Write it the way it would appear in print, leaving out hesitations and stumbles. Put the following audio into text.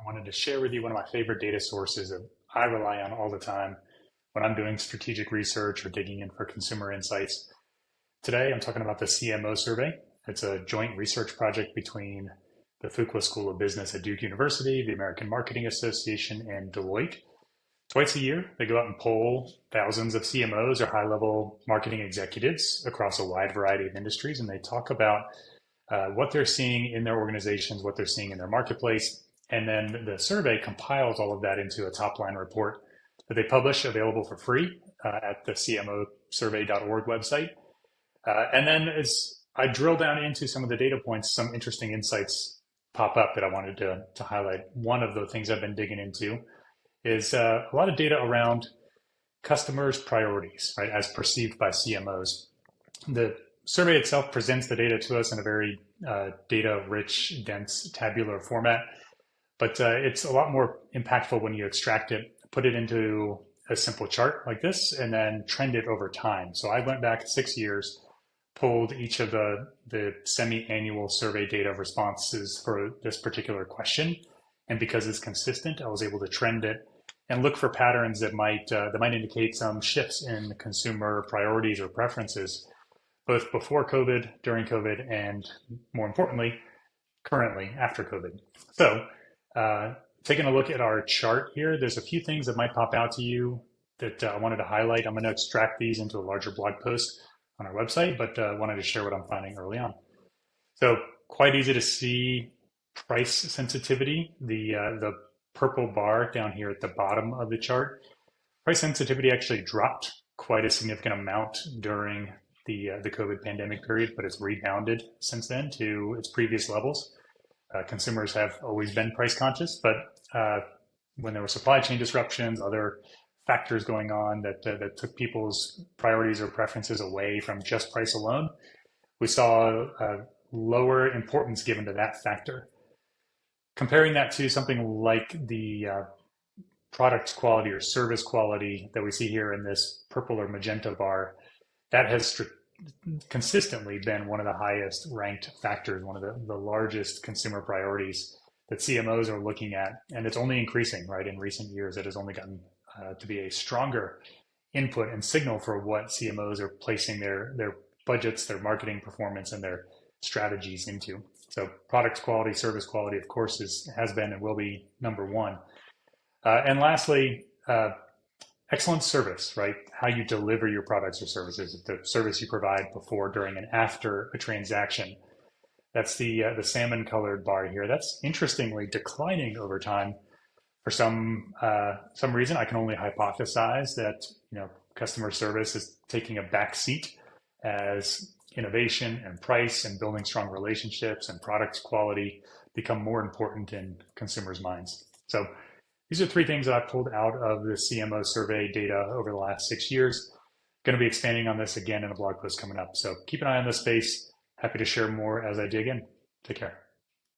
I wanted to share with you one of my favorite data sources that I rely on all the time when I'm doing strategic research or digging in for consumer insights. Today, I'm talking about the CMO survey. It's a joint research project between the Fuqua School of Business at Duke University, the American Marketing Association, and Deloitte. Twice a year, they go out and poll thousands of CMOs or high-level marketing executives across a wide variety of industries, and they talk about what they're seeing in their organizations, what they're seeing in their marketplace, and then the survey compiles all of that into a top-line report that they publish, available for free at the cmosurvey.org website. And then as I drill down into some of the data points, some interesting insights pop up that I wanted to highlight. One of the things I've been digging into is a lot of data around customers' priorities, right, as perceived by CMOs. The survey itself presents the data to us in a very data-rich, dense, tabular format, but it's a lot more impactful when you extract it, put it into a simple chart like this, and then trend it over time. So I went back 6 years, pulled each of the semi-annual survey data responses for this particular question, and because it's consistent, I was able to trend it and look for patterns that might indicate some shifts in consumer priorities or preferences, both before COVID, during COVID, and more importantly, currently after COVID. So taking a look at our chart here, there's a few things that might pop out to you that I wanted to highlight. I'm going to extract these into a larger blog post on our website, but wanted to share what I'm finding early on. So quite easy to see price sensitivity, the purple bar down here at the bottom of the chart. Price sensitivity actually dropped quite a significant amount during the COVID pandemic period, but it's rebounded since then to its previous levels. Consumers have always been price conscious, but when there were supply chain disruptions, other factors going on that took people's priorities or preferences away from just price alone, we saw lower importance given to that factor. Comparing that to something like the product quality or service quality that we see here in this purple or magenta bar, that has consistently been one of the highest ranked factors, one of the largest consumer priorities that CMOs are looking at. And it's only increasing, right? In recent years, it has only gotten to be a stronger input and signal for what CMOs are placing their budgets, their marketing performance, and their strategies into. So product quality, service quality, of course, has been and will be number one. And lastly, excellent service, right? How you deliver your products or services, the service you provide before, during, and after a transaction. That's the salmon colored bar here. That's interestingly declining over time. For some reason, I can only hypothesize that customer service is taking a back seat as innovation and price and building strong relationships and product quality become more important in consumers' minds. So these are three things that I pulled out of the CMO survey data over the last 6 years. Going to be expanding on this again in a blog post coming up. So keep an eye on this space. Happy to share more as I dig in. Take care.